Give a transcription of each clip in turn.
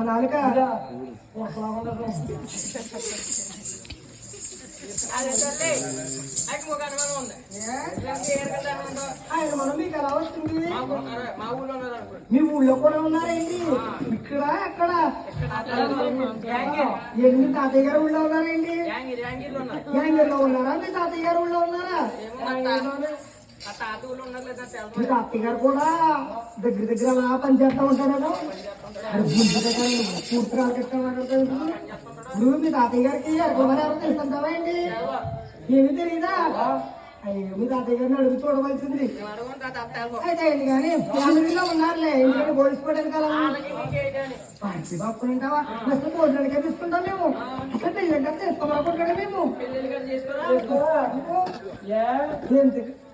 నాలుక ఆయన మనం మీకు ఎలా వస్తుంది మీ ఊళ్ళో కూడా ఉన్నారేంటి ఇక్కడ అక్కడ ఎన్ని తాతయ్య గారు ఊళ్ళో ఉన్నారేంటి యాంగిర్లో ఉన్నారా మీ తాతయ్య గారు ఊళ్ళో ఉన్నారా మీ తాతయ్య గారు కూడా దగ్గర దగ్గర అలా పనిచేస్తా ఉంటారేమో పూర్తి రాకెట్టాడు ఇప్పుడు మీ తాతయ్య గారికి ఎవరు తెలుస్తుంటావా ఏంటి ఏమి తెలియదా అయ్యో మీ తాతయ్య గారిని అడుగు చూడవలసింది అయితే కానీ ఫ్యామిలీలో ఉన్నారులే ఎందుకంటే పోలీసుకోవడానికి కదా పార్టీ బాపుకుంటావా నెక్స్ట్ భోజనానికే తీసుకుంటాం మేము అసలు పెళ్ళంటే తీసుకోవాలనుకుంటాడా మేము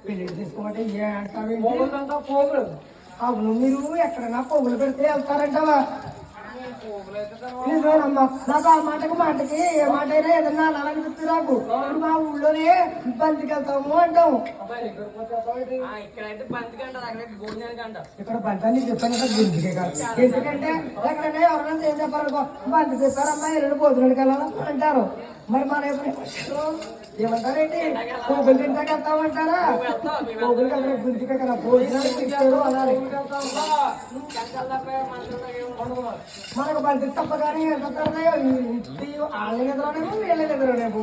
పెళ్లి తీసుకోమంటే ఏ అంటావు అవును మీరు ఎక్కడన్నా పోగులు పెడితే వెళ్తారంటావా నిజమేనమ్మా నాకు ఆ మాటకి ఏ మాట అయినా ఏదన్నా అనాలనిపిస్తుంది నాకు ఇప్పుడు మా ఊళ్ళోనే బంతికి వెళ్తాము అంటాం ఇక్కడ బంతాన్ని చెప్పాను కదా గింజకే కాదు ఎందుకంటే ఎక్కడైనా ఎవరైనా ఏం చెప్పాలనుకో బంతి చెప్పారమ్మా ఎల్లుండి భోజనానికి వెళ్ళాలి అంటారు మరి మన ఏమంటారేంటి పోగులు తింటాకి వెళ్తామంటారా పోగులు కదా గుంజికే కదా భోజనానికి ఇచ్చారు అనాలి మనకు బంతి తప్పగానే ఎదురుతారో వాళ్ళ ఎదురనేమో వీళ్ళ ఎదురనేమో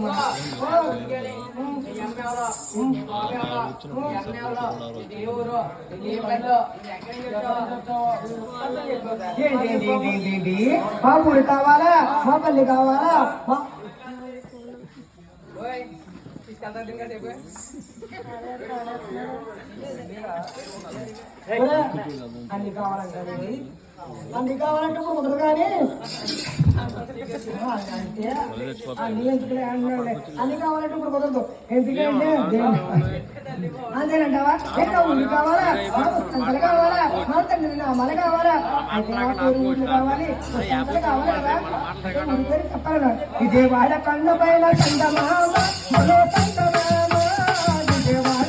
ఏంటి మా ఊరి కావాలా మా పల్లి కావాలా అన్ని కావాలంటే అన్ని కావాలంటే కుదరదు కానీ అంటే అన్ని ఎందుకులే అన్నాడు అన్ని కావాలంటే ఇప్పుడు కుదరదు ఎందుకంటే అంతేనంటావా ఎక్కడ ఉల్లి కావాలా సంతలు కావాలా మన తండ్రి మల కావాలా అయితే కావాలి సంతలు కావాలి కదా ఊరి పేరు చెప్పాలి విజయవాడ కండ పైన కందమామ విజయవాడ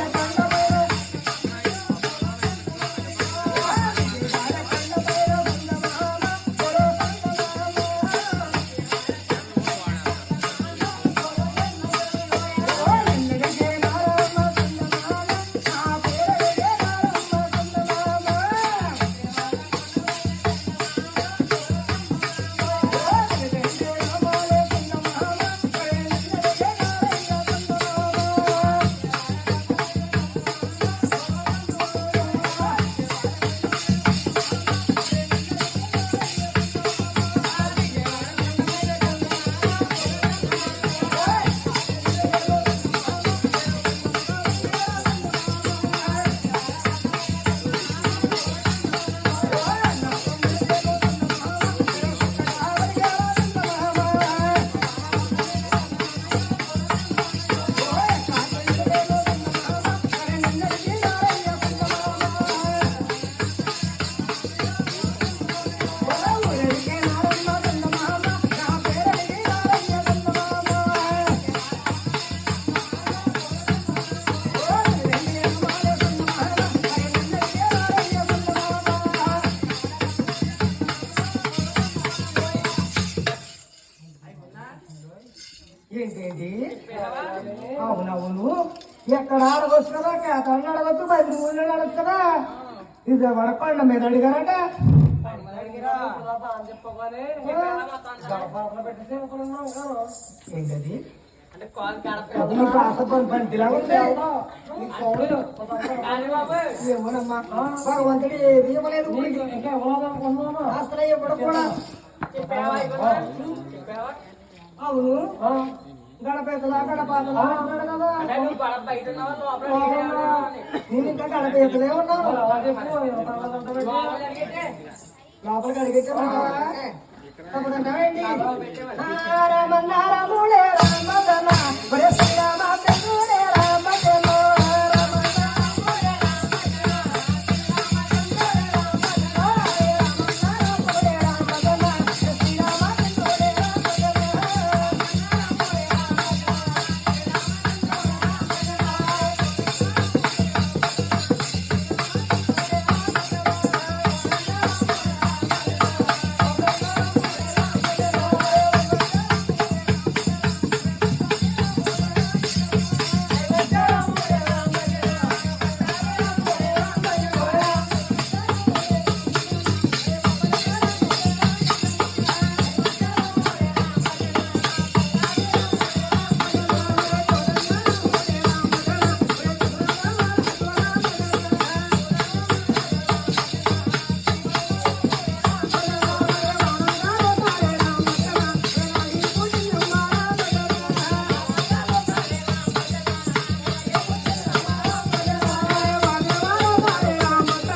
ఏంటేంటి అవునవును ఎక్కడ ఆడవచ్చు కదా కేతలను అడగచ్చు 10 ఊళ్ళో అడగచ్చు కదా ఇది వడకొండ మీద అడిగారట ఏంటది ఏమోనమ్మా భగవంతుడు ఏది ఇవ్వలేదు అసలు ఇవ్వడం కూడా అవును గడపేతలా గడపాతలా అన్నాడు కదా నేను ఇంకా గడపేతలే ఉన్నాను లోపలికి అడిగేసామంటావా తప్పదంటావేంటి రామన్నారములే రామదన